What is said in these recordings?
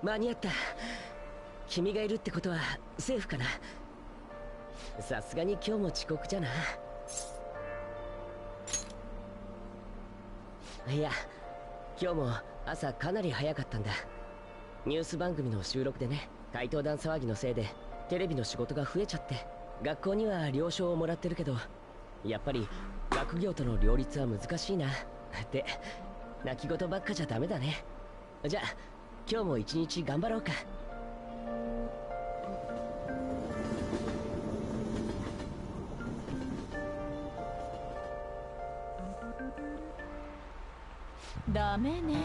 間に合った。君がいるってことはセーフかな。さすがに今日も遅刻じゃな。いや、今日も朝かなり早かったんだ。ニュース番組の収録でね、怪盗団騒ぎのせいでテレビの仕事が増えちゃって、学校には了承をもらってるけど、やっぱり学業との両立は難しいなって泣き言ばっかじゃダメだね。じゃあ今日も一日頑張ろうか。ダメね。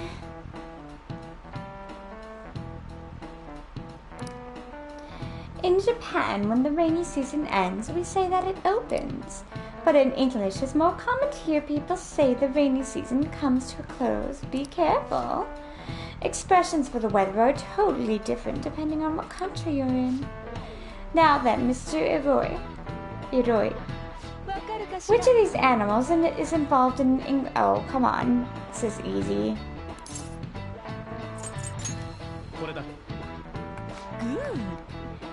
In Japan, when the rainy season ends, we say that it opens. But in English, it's more common to hear people say the rainy season comes to a close. Be careful. Expressions for the weather are totally different depending on what country you're in. Now then, Mr. Iroi. Which of these animals is involved in... Oh, come on. This is easy. Good.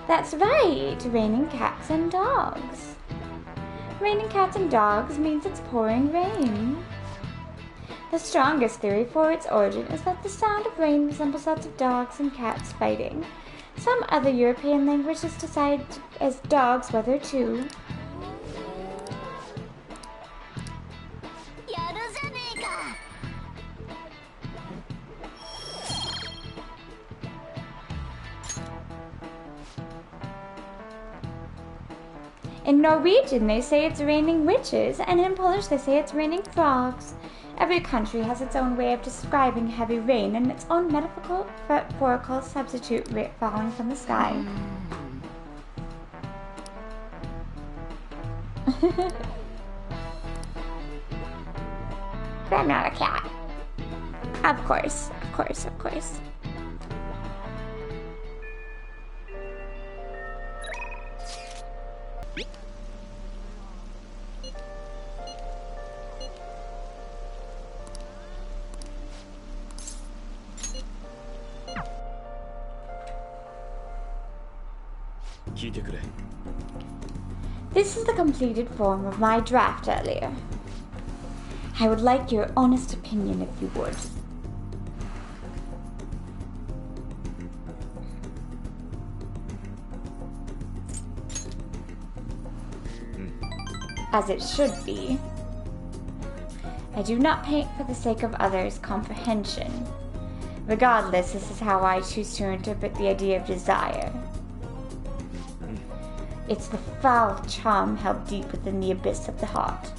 That's right, raining cats and dogs. Raining cats and dogs means it's pouring rain. The strongest theory for its origin is that the sound of rain resembles lots of dogs and cats fighting. Some other European languages decide as dogs weather too. In Norwegian, they say it's raining witches, and in Polish, they say it's raining frogs. Every country has its own way of describing heavy rain and its own metaphorical substitute falling from the sky. But I'm not a cat. Of course, of course, of course. This is the completed form of my draft earlier. I would like your honest opinion if you would. As it should be. I do not paint for the sake of others' comprehension. Regardless, this is how I choose to interpret the idea of desire. It's the foul charm held deep within the abyss of the heart.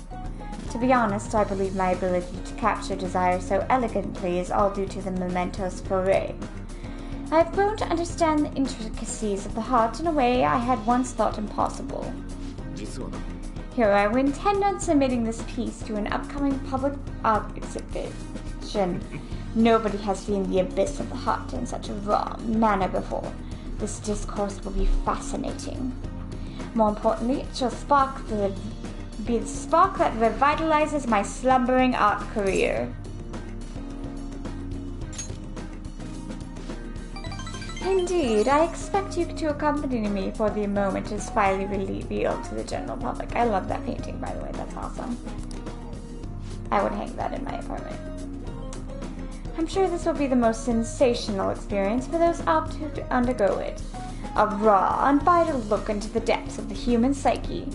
To be honest, I believe my ability to capture desire so elegantly is all due to the mementos fori. I have grown to understand the intricacies of the heart in a way I had once thought impossible. Here I intend on submitting this piece to an upcoming public art exhibition. Nobody has seen the abyss of the heart in such a raw manner before. This discourse will be fascinating. More importantly, it shall be the spark that revitalizes my slumbering art career. Indeed, I expect you to accompany me for the moment is finally revealed to the general public. I love that painting, by the way. That's awesome. I would hang that in my apartment. I'm sure this will be the most sensational experience for those out to undergo it. A raw and vital look into the depths of the human psyche.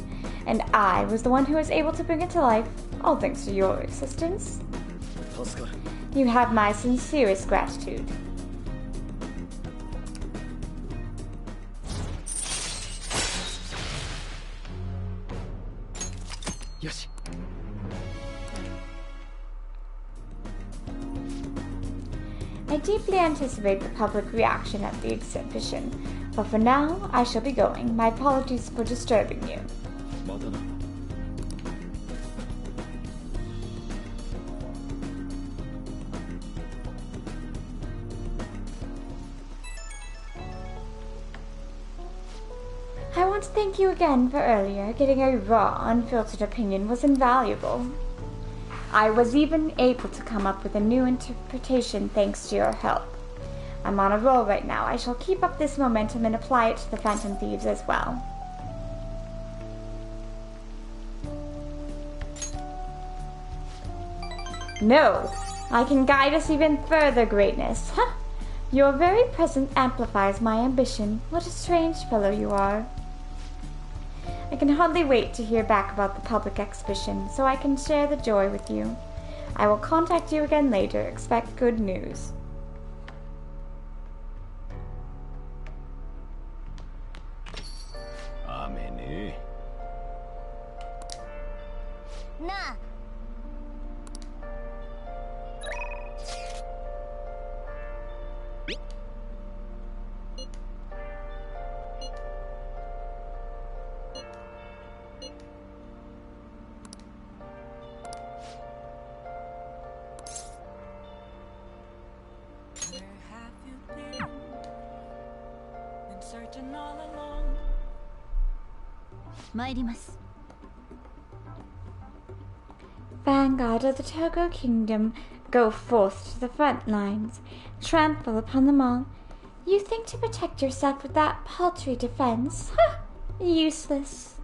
And I was the one who was able to bring it to life, all thanks to your assistance. You have my sincerest gratitude. Yoshi. I deeply anticipate the public reaction at the exhibition, but for now, I shall be going. My apologies for disturbing you. I want to thank you again for earlier. Getting a raw, unfiltered opinion was invaluable. I was even able to come up with a new interpretation thanks to your help. I'm on a roll right now. I shall keep up this momentum and apply it to the Phantom Thieves as well. No, I can guide us even further, greatness. Huh? Your very presence amplifies my ambition. What a strange fellow you are. I can hardly wait to hear back about the public exhibition, so I can share the joy with you. I will contact you again later. Expect good news. Amen. なあ 参ります Vanguard of the Togo Kingdom, go forth to the front lines. Trample upon them all. You think to protect yourself with that paltry defense? Ha! Useless.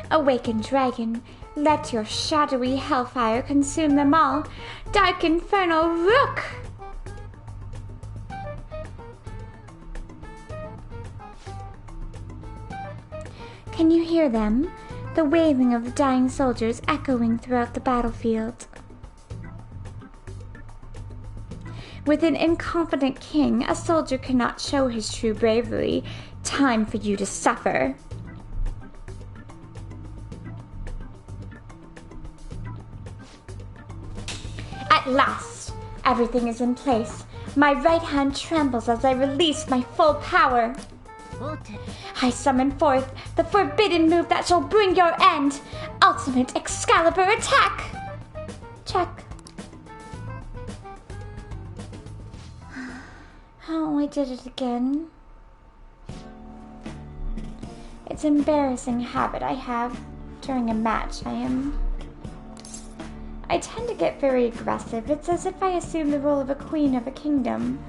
Awakened dragon, let your shadowy hellfire consume them all. Dark infernal rook! Can you hear them? The wailing of the dying soldiers echoing throughout the battlefield. With an incompetent king, a soldier cannot show his true bravery. Time for you to suffer. At last, everything is in place. My right hand trembles as I release my full power. I summon forth the forbidden move that shall bring your end. Ultimate Excalibur attack! Check. Oh, I did it again. It's an embarrassing habit I have during a match. I tend to get very aggressive. It's as if I assume the role of a queen of a kingdom.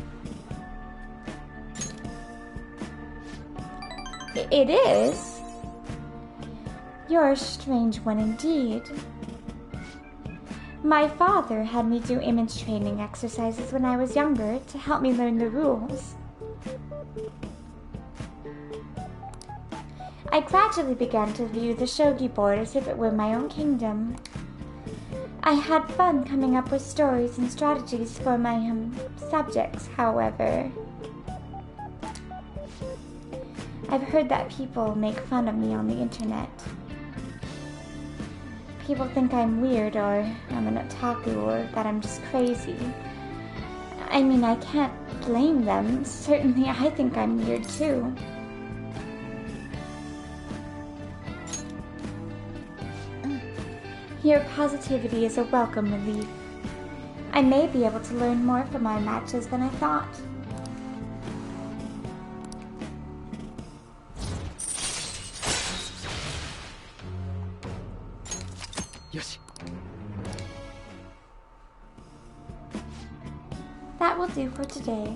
It is. You're a strange one indeed. My father had me do image training exercises when I was younger to help me learn the rules. I gradually began to view the shogi board as if it were my own kingdom. I had fun coming up with stories and strategies for my subjects, however. I've heard that people make fun of me on the internet. People think I'm weird or I'm an otaku or that I'm just crazy. I mean, I can't blame them. Certainly I think I'm weird too. Your positivity is a welcome relief. I may be able to learn more from our matches than I thought. That will do for today.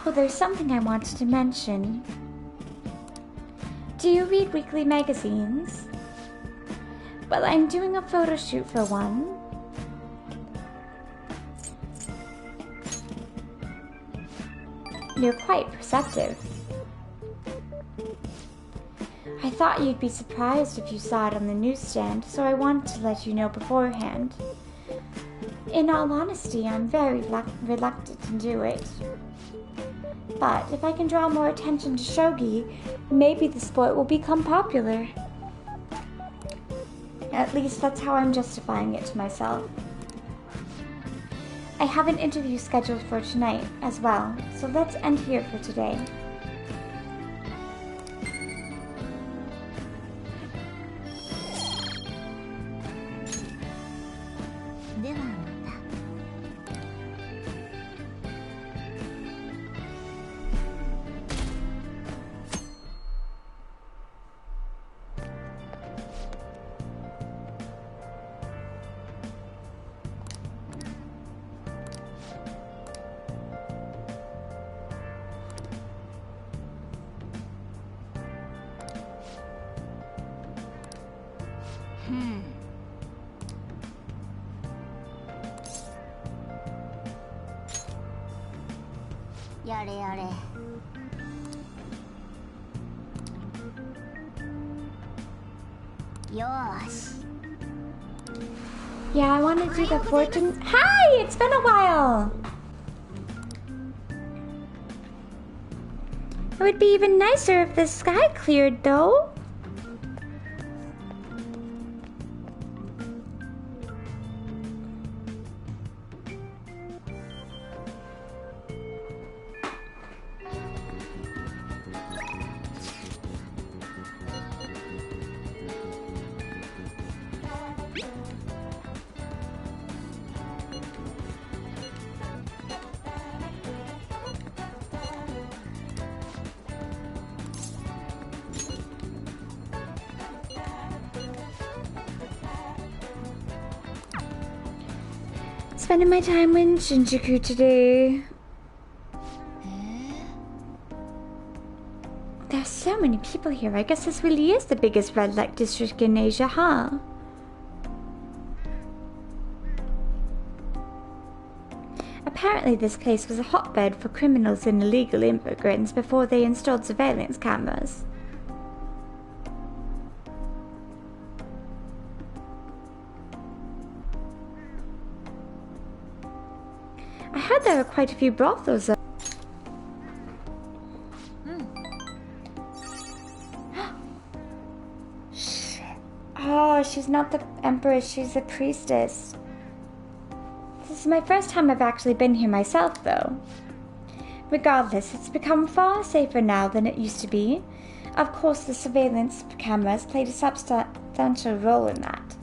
Oh, there's something I wanted to mention. Do you read weekly magazines? Well, I'm doing a photo shoot for one. You're quite perceptive. I thought you'd be surprised if you saw it on the newsstand, so I wanted to let you know beforehand. In all honesty, I'm very reluctant to do it. But if I can draw more attention to shogi, maybe the sport will become popular. At least that's how I'm justifying it to myself. I have an interview scheduled for tonight as well, so let's end here for today. やれやれ。よーし。 Yeah, I want to do the fortune. Hi, it's been a while. It would be even nicer if the sky cleared, though. Spending my time in Shinjuku today. There's so many people here. I guess this really is the biggest red light district in Asia, huh? Apparently this place was a hotbed for criminals and illegal immigrants before they installed surveillance cameras. I heard there were quite a few brothels though. Oh, she's not the empress, she's a priestess. This is my first time I've actually been here myself, though. Regardless, it's become far safer now than it used to be. Of course, the surveillance cameras played a substantial role in that,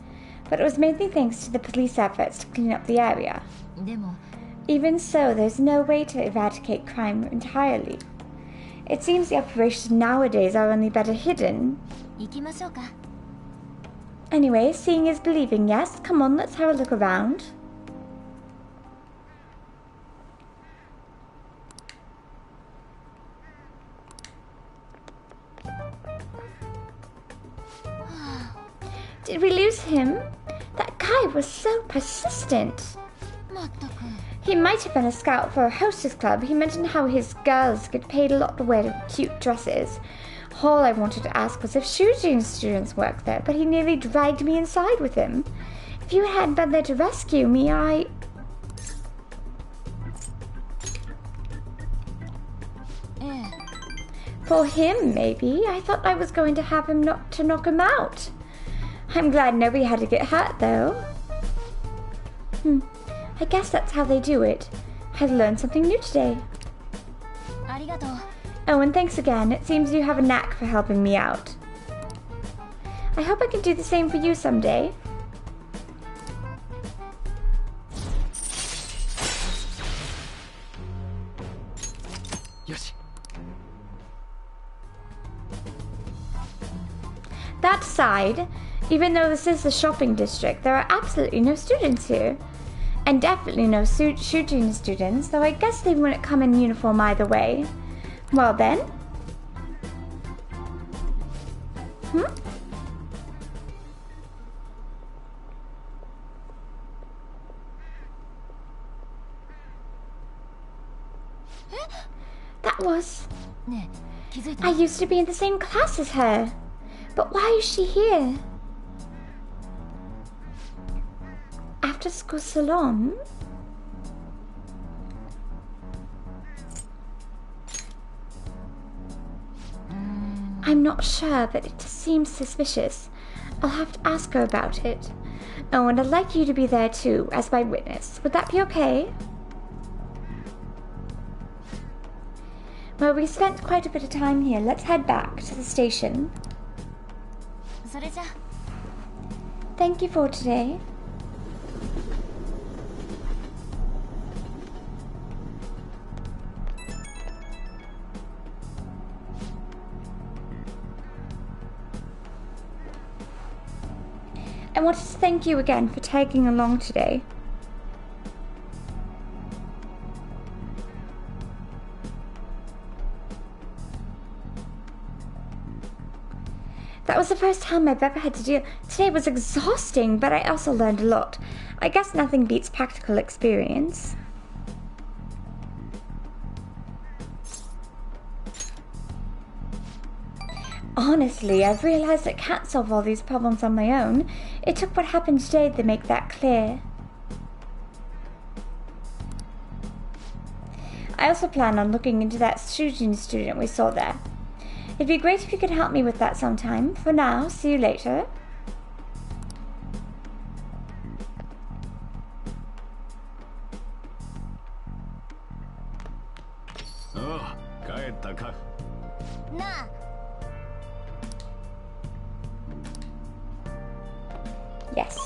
but it was mainly thanks to the police efforts to clean up the area. でも Even so, there's no way to eradicate crime entirely. It seems the operations nowadays are only better hidden. 行きましょうか。 Anyway, seeing is believing, yes? Come on, let's have a look around. Did we lose him? That guy was so persistent. まったく。 He might have been a scout for a hostess club. He mentioned how his girls get paid a lot to wear cute dresses. All I wanted to ask was if shooting students worked there, but he nearly dragged me inside with him. If you hadn't been there to rescue me, I... For him, maybe. I thought I was going to have him knock him out. I'm glad nobody had to get hurt, though. I guess that's how they do it. I learned something new today. ありがとう。 Oh, and thanks again. It seems you have a knack for helping me out. I hope I can do the same for you someday. Yoshi. That aside, even though this is the shopping district, there are absolutely no students here. And definitely no shooting students, though I guess they wouldn't come in uniform either way. Well then. That was... ねえ、気づいた？ I used to be in the same class as her. But why is she here? After school salon? I'm not sure, but it just seems suspicious. I'll have to ask her about it. Oh, and I'd like you to be there too, as my witness. Would that be okay? Well, we spent quite a bit of time here. Let's head back to the station. それじゃ。 Thank you for today. I wanted to thank you again for tagging along today. That was the first time I've ever had to deal. Today was exhausting, but I also learned a lot. I guess nothing beats practical experience. Honestly, I've realized I can't solve all these problems on my own. It took what happened today to make that clear. I also plan on looking into that shooting student we saw there. It'd be great if you could help me with that sometime. For now, see you later. Oh, 帰ったか。なあ Yes.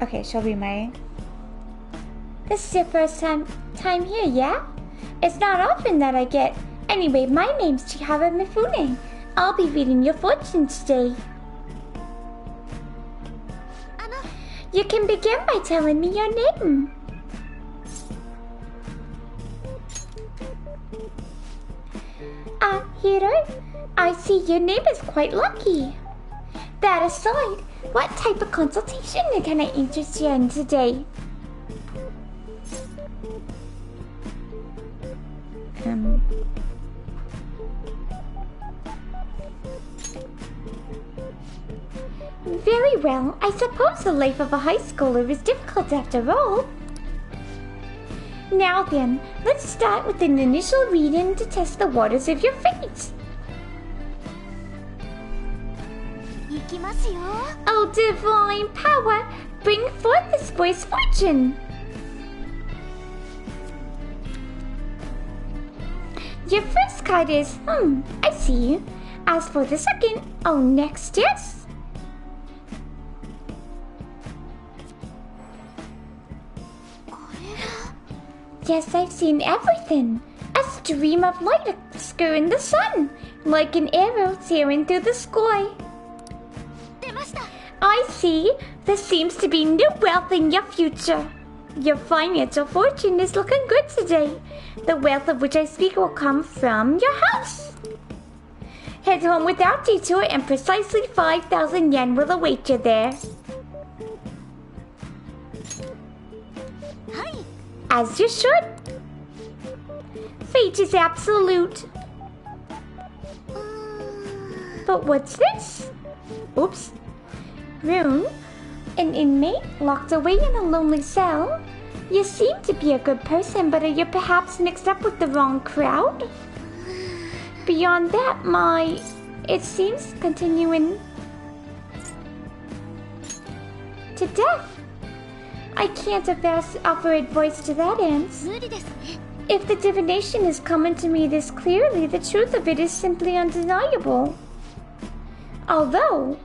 Okay, shall we, May? This is your first time here, yeah? It's not often that I get. Anyway, my name's Chihara Mifune. I'll be reading your fortune today. You can begin by telling me your name. Hiro, I see your name is quite lucky. That aside, what type of consultation can I interest you in today? Very well. I suppose the life of a high schooler is difficult after all. Now then, let's start with an initial reading to test the waters of your fate. Oh, divine power, bring forth this boy's fortune. Your first card is, I see. As for the second, next, yes. Yes, I've seen everything. A stream of light obscuring the sun, like an arrow tearing through the sky. I see. There seems to be new wealth in your future. Your financial fortune is looking good today. The wealth of which I speak will come from your house. Head home without detour and precisely 5,000 yen will await you there. As you should. Fate is absolute. But what's this? Oops. Rune, an inmate locked away in a lonely cell. You seem to be a good person, but are you perhaps mixed up with the wrong crowd? Beyond that, it seems continuing to death. I can't offer advice to that end. If the divination is coming to me this clearly, the truth of it is simply undeniable. Although,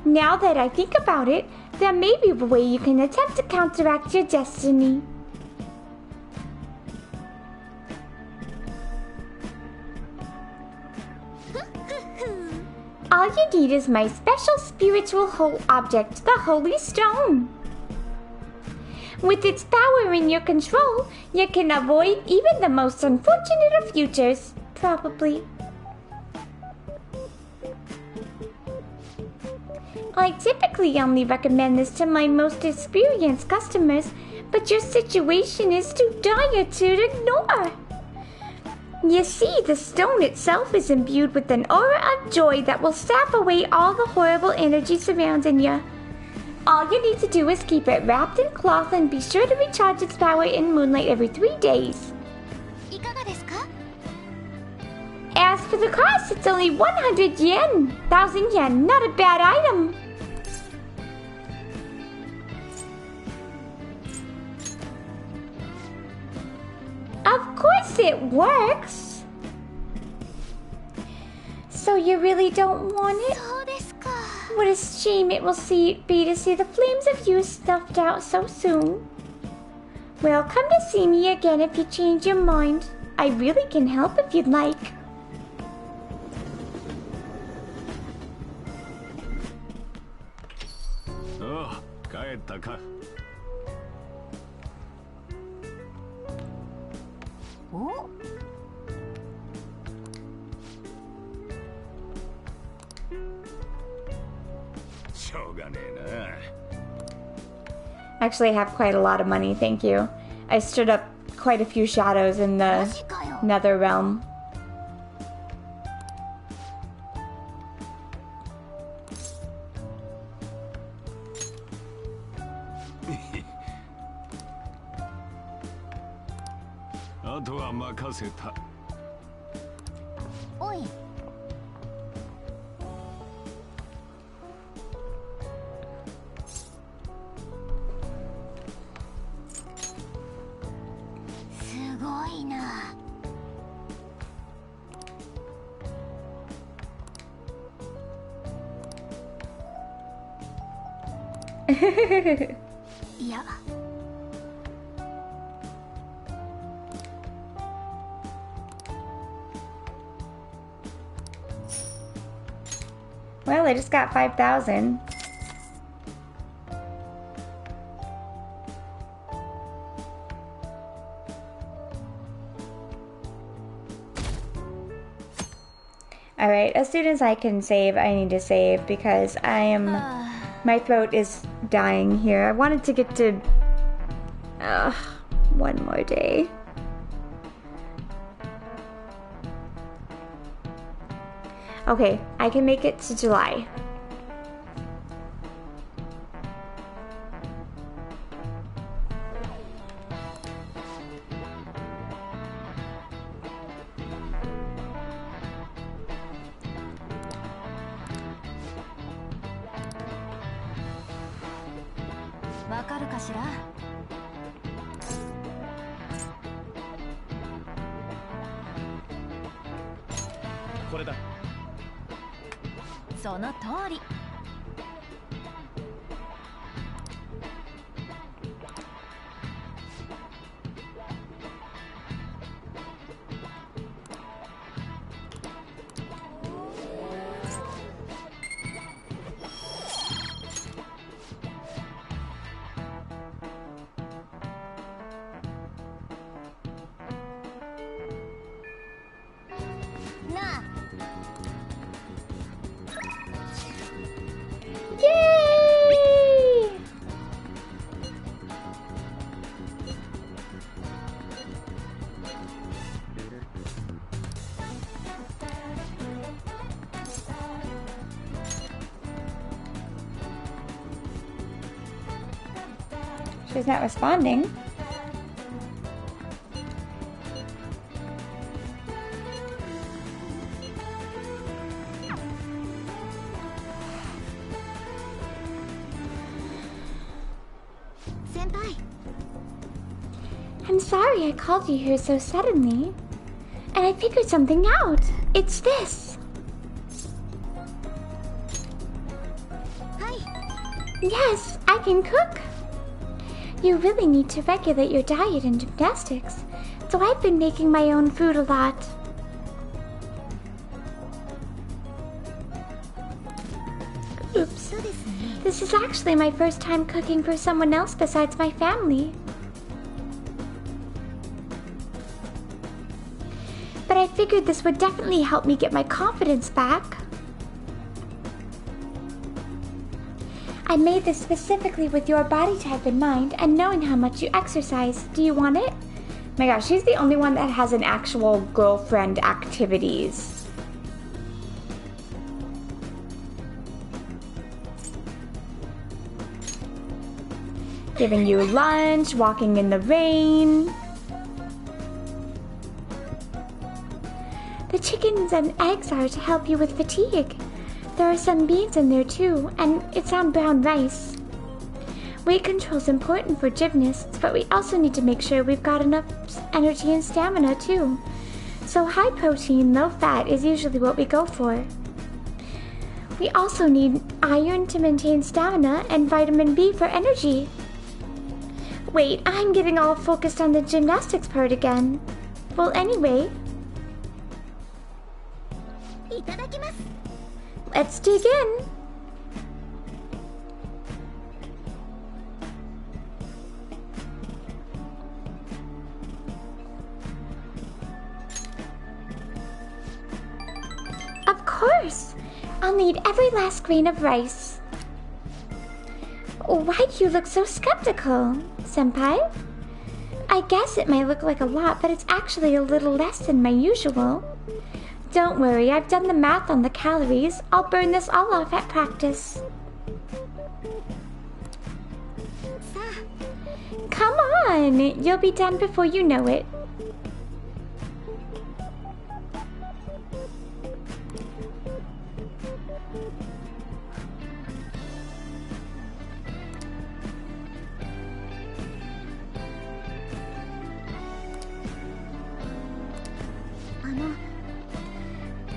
now that I think about it, there may be a way you can attempt to counteract your destiny. All you need is my special spiritual object, the Holy Stone. With its power in your control, you can avoid even the most unfortunate of futures, probably. I typically only recommend this to my most experienced customers, but your situation is too dire to ignore. You see, the stone itself is imbued with an aura of joy that will sap away all the horrible energy surrounding you. All you need to do is keep it wrapped in cloth and be sure to recharge its power in moonlight every 3 days. As for the cost, it's only 100 yen. 1,000 yen, not a bad item. guess it works. So you really don't want it? そうですか。 What a shame it will be to see the flames of youth snuffed out so soon. Well, come to see me again if you change your mind. I really can help if you'd like. Oh, 帰ったか。お、しょうがねえ Actually, I have quite a lot of money, thank you. I stirred up quite a few shadows in マ the ジかよ。 nether realm. な。あとは任せた。おい。すごいな。いや。 Well, I just got 5,000. Alright, as soon as I can save, I need to save because my throat is dying here. I wanted to get to one more day. Okay, I can make it to July. What? その通り。なあ。 Yay! She's not responding. I'm sorry I called you here so suddenly. And I figured something out. It's this. Hi. Yes, I can cook. You really need to regulate your diet and gymnastics. So I've been making my own food a lot. Oops. This is actually my first time cooking for someone else besides my family. But I figured this would definitely help me get my confidence back. I made this specifically with your body type in mind and knowing how much you exercise. Do you want it? My gosh, she's the only one that has an actual girlfriend activities. Giving you lunch, walking in the rain. The chickens and eggs are to help you with fatigue. There are some beans in there too, and it's on brown rice. Weight control is important for gymnasts, but we also need to make sure we've got enough energy and stamina too. So high protein, low fat is usually what we go for. We also need iron to maintain stamina and vitamin B for energy. Wait, I'm getting all focused on the gymnastics part again. Well, anyway, いただきます。 let's dig in. Of course! I'll need every last grain of rice. Why do you look so skeptical, Senpai? I guess it might look like a lot, but it's actually a little less than my usual. Don't worry, I've done the math on the calories. I'll burn this all off at practice. Come on! You'll be done before you know it.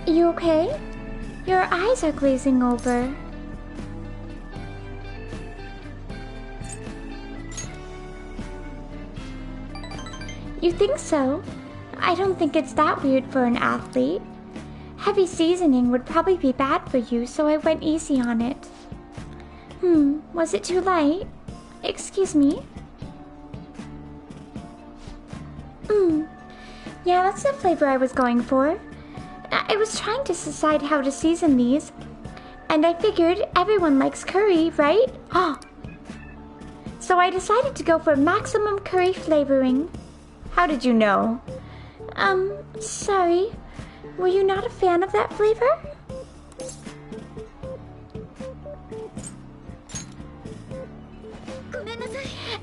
You okay? Your eyes are glazing over. You think so? I don't think it's that weird for an athlete. Heavy seasoning would probably be bad for you, so I went easy on it. Was it too light? Excuse me? Yeah, that's the flavor I was going for. I was trying to decide how to season these, and I figured everyone likes curry, right? So I decided to go for maximum curry flavoring. How did you know? Sorry. Were you not a fan of that flavor?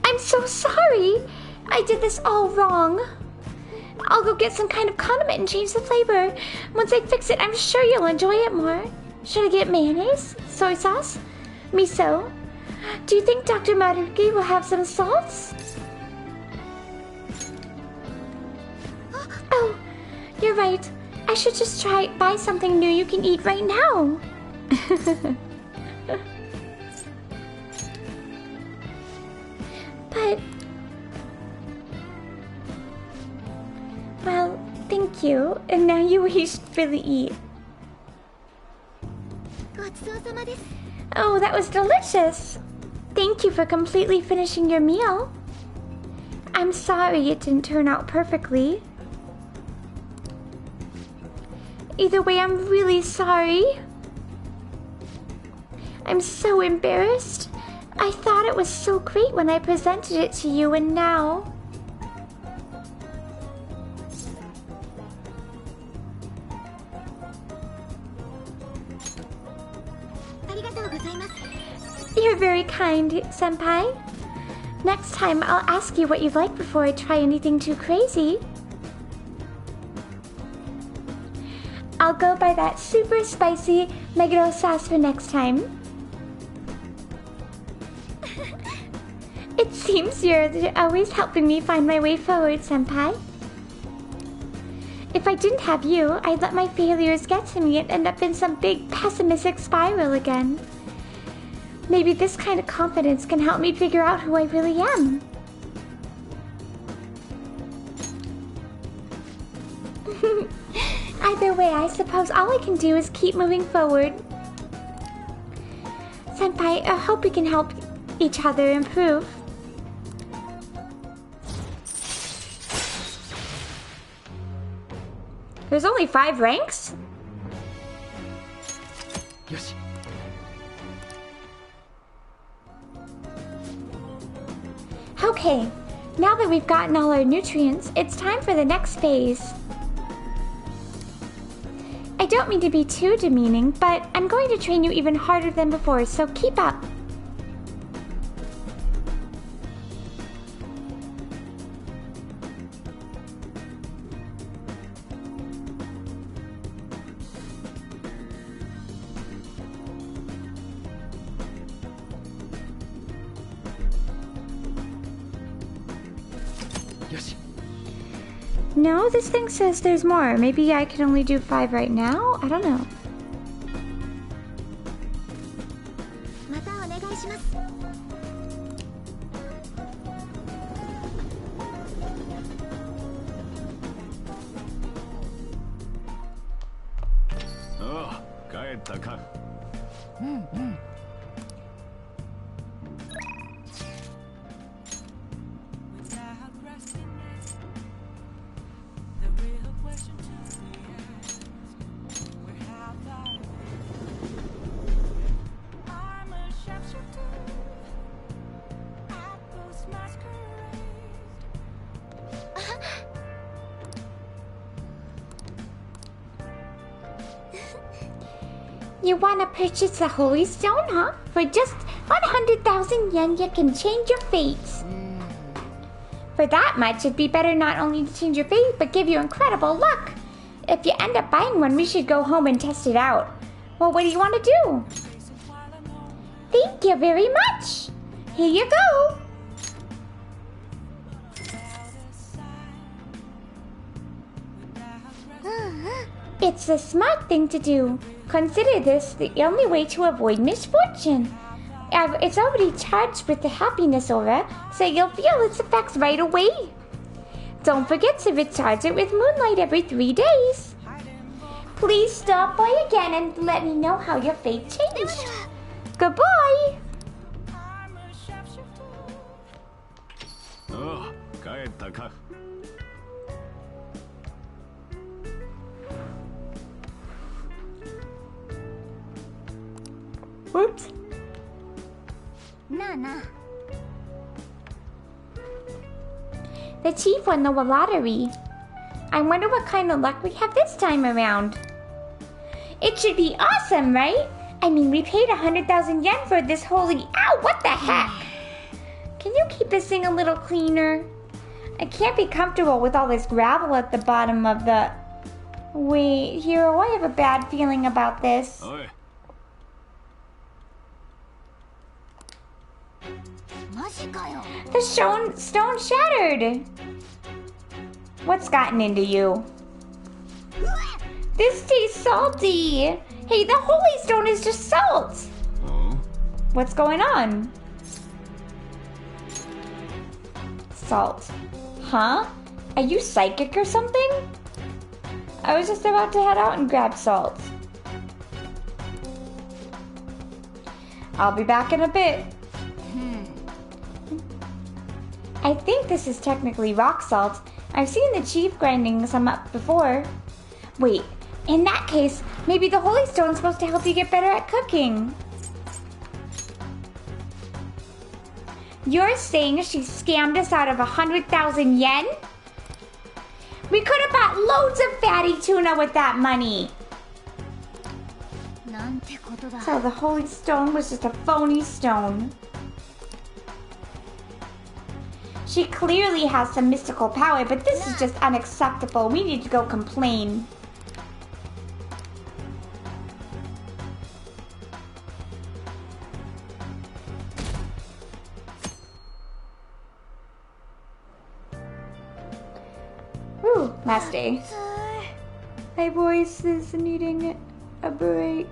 I'm so sorry. I did this all wrong. I'll go get some kind of condiment and change the flavor. Once I fix it, I'm sure you'll enjoy it more. Should I get mayonnaise? Soy sauce? Miso? Do you think Dr. Maruki will have some salts? Oh, you're right. I should just buy something new you can eat right now. But... well, thank you. And now you should really eat. ごちそうさまです。 Oh, that was delicious. Thank you for completely finishing your meal. I'm sorry it didn't turn out perfectly. Either way, I'm really sorry. I'm so embarrassed. I thought it was so great when I presented it to you, and now... You're very kind, Senpai. Next time, I'll ask you what you like before I try anything too crazy. I'll go buy that super spicy Meguro sauce for next time. It seems you're always helping me find my way forward, Senpai. If I didn't have you, I'd let my failures get to me and end up in some big pessimistic spiral again. Maybe this kind of confidence can help me figure out who I really am. Either way, I suppose all I can do is keep moving forward. Senpai, I hope we can help each other improve. There's only 5 ranks? Yoshi. Okay, now that we've gotten all our nutrients, it's time for the next phase. I don't mean to be too demeaning, but I'm going to train you even harder than before, so keep up. No, this thing says there's more. Maybe I can only do 5 right now? I don't know. またお願いします。ああ、帰ったか。You wanna purchase the Holy Stone, huh? For just 100,000 yen, you can change your fates. For that much, it'd be better not only to change your fate, but give you incredible luck. If you end up buying one, we should go home and test it out. Well, what do you want to do? Thank you very much. Here you go. It's the smart thing to do. Consider this the only way to avoid misfortune. It's already charged with the happiness aura, so you'll feel its effects right away. Don't forget to recharge it with moonlight every 3 days. Please stop by again and let me know how your fate changed. Goodbye. ああ、帰ったか。Whoops. なあなあ。 The chief won the lottery. I wonder what kind of luck we have this time around. It should be awesome, right? I mean, we paid 100,000 yen for this holy... Ow, what the heck? Can you keep this thing a little cleaner? I can't be comfortable with all this gravel at the bottom of the... Wait, Hero, I have a bad feeling about this. おい、 マジかよ。 The stone shattered. What's gotten into you? This tastes salty. Hey, the holy stone is just salt. うん？ What's going on? Salt. Huh? Are you psychic or something? I was just about to head out and grab salt. I'll be back in a bit. I think this is technically rock salt. I've seen the chief grinding some up before. Wait, in that case, maybe the holy stone's supposed to help you get better at cooking. You're saying she scammed us out of 100,000 yen? We could have bought loads of fatty tuna with that money. なんてことだ。 So the holy stone was just a phony stone. She clearly has some mystical power, but this is just unacceptable. We need to go complain. Woo, last day. My voice is needing a break.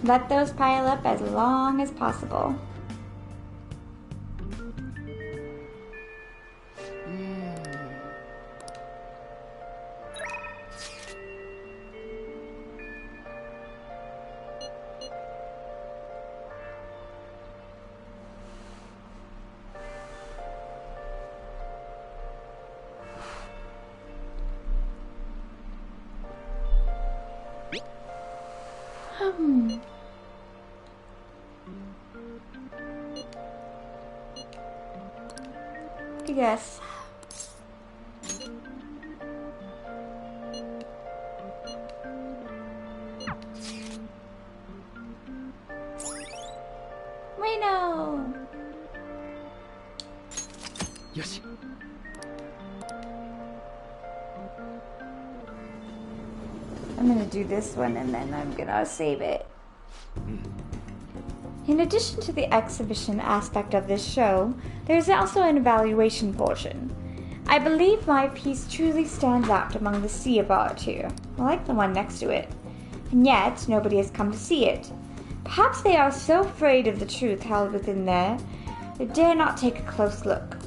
Let those pile up as long as possible. DS. Reno! よし。 I'm gonna do this one and then I'm gonna save it. In addition to the exhibition aspect of this show, there's also an evaluation portion. I believe my piece truly stands out among the sea of art here. I like the one next to it. And yet, nobody has come to see it. Perhaps they are so afraid of the truth held within there, they dare not take a close look.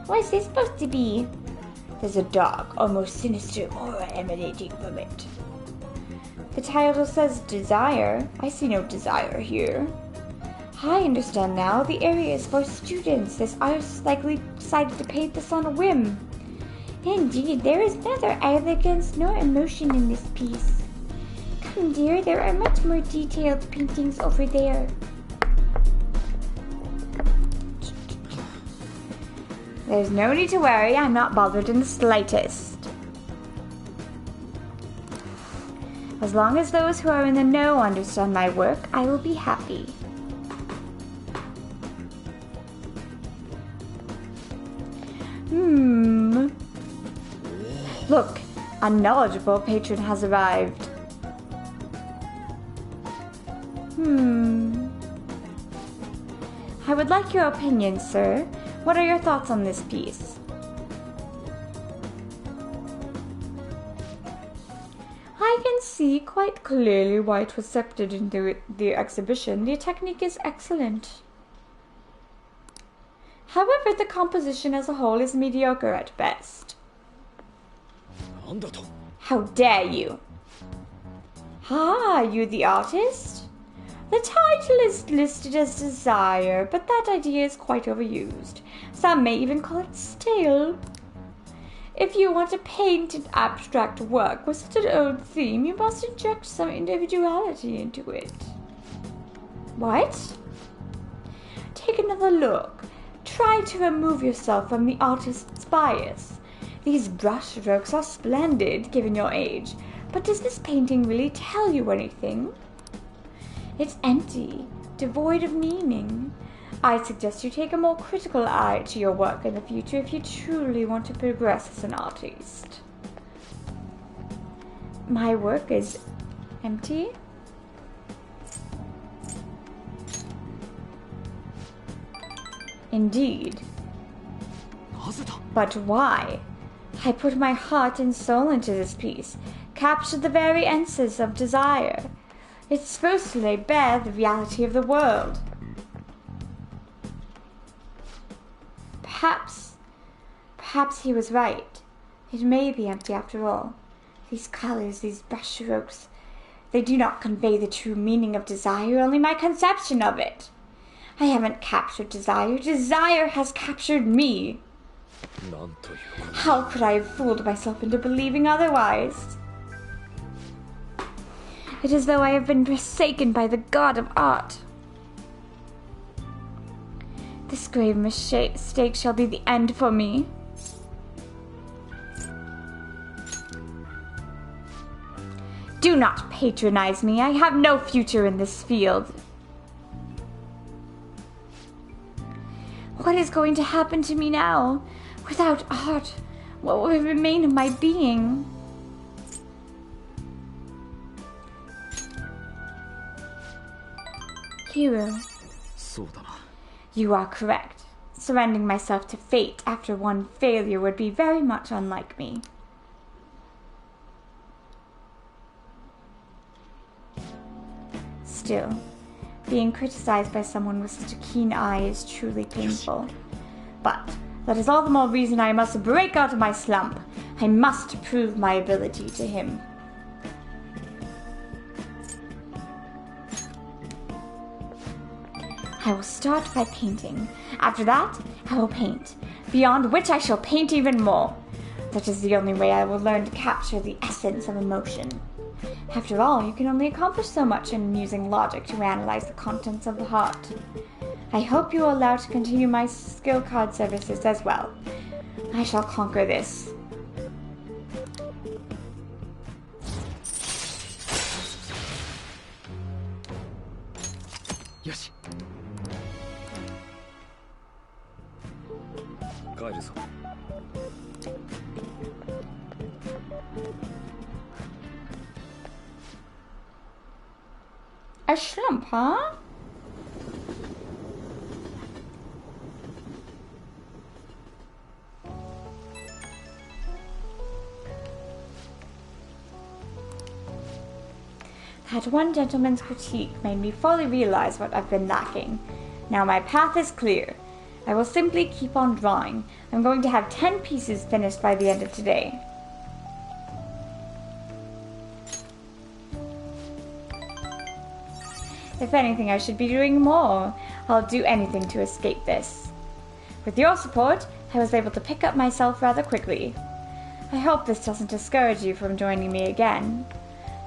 What is this supposed to be? There's a dark, almost sinister aura emanating from it. The title says desire. I see no desire here. I understand now. The area is for students. This artist likely decided to paint this on a whim. Indeed, there is neither elegance nor emotion in this piece. Come, dear, there are much more detailed paintings over there. There's no need to worry. I'm not bothered in the slightest. As long as those who are in the know understand my work, I will be happy. Look, a knowledgeable patron has arrived. I would like your opinion, sir. What are your thoughts on this piece? I can see quite clearly why it was accepted in the exhibition. The technique is excellent. However, the composition as a whole is mediocre at best. How dare you? Ah, you the artist? The title is listed as desire, but that idea is quite overused. Some may even call it stale. If you want to paint an abstract work with such an old theme, you must inject some individuality into it. What? Take another look. Try to remove yourself from the artist's bias. These brushstrokes are splendid, given your age, but does this painting really tell you anything? It's empty, devoid of meaning. I suggest you take a more critical eye to your work in the future if you truly want to progress as an artist. My work is empty? Indeed. But why? I put my heart and soul into this piece, captured the very essence of desire. It's supposed to lay bare the reality of the world. Perhaps he was right. It may be empty after all. These colors, these brushstrokes, they do not convey the true meaning of desire, only my conception of it. I haven't captured desire. Desire has captured me. How could I have fooled myself into believing otherwise? It is as though I have been forsaken by the god of art. This grave mistake shall be the end for me. Do not patronize me. I have no future in this field. What is going to happen to me now? Without art, what will remain of my being? Hero. You are correct. Surrendering myself to fate after one failure would be very much unlike me. Still, being criticized by someone with such a keen eye is truly painful. But that is all the more reason I must break out of my slump. I must prove my ability to him. I will start by painting. After that, I will paint, beyond which I shall paint even more. That is the only way I will learn to capture the essence of emotion. After all, you can only accomplish so much in using logic to analyze the contents of the heart. I hope you will allow to continue my skill card services as well. I shall conquer this. Yoshi. 帰るぞ。 A slump, huh? That one gentleman's critique made me fully realize what I've been lacking. Now my path is clear. I will simply keep on drawing. I'm going to have 10 pieces finished by the end of today. If anything, I should be doing more. I'll do anything to escape this. With your support, I was able to pick up myself rather quickly. I hope this doesn't discourage you from joining me again.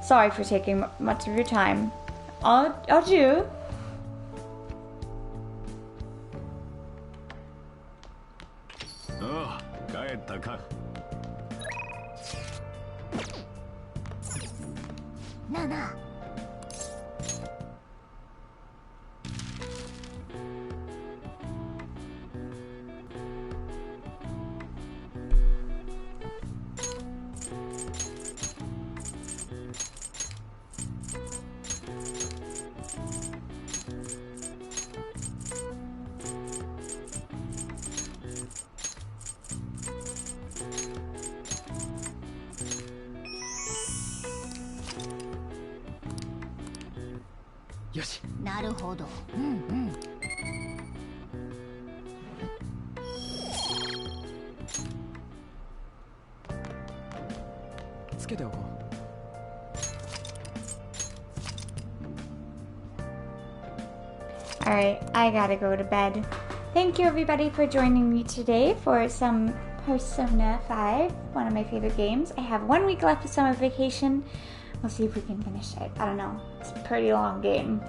Sorry for taking much of your time. Adieu. Oh, 帰ったか。なあなあ。 よし。なるほど。うんうん。 つけておこう。 Alright, I gotta go to bed. Thank you everybody for joining me today for some Persona 5, one of my favorite games. I have 1 week left of summer vacation. We'll see if we can finish it. I don't know. It's a pretty long game.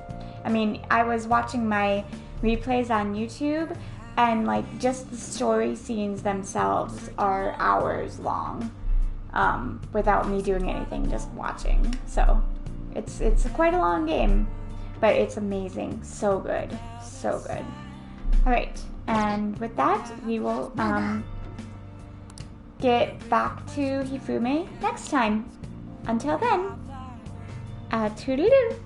I mean, I was watching my replays on YouTube and like just the story scenes themselves are hours long without me doing anything, just watching. So it's quite a long game, but it's amazing. So good. So good. Alright, and with that, we will get back to Hifume next time. Until then, toodaloo!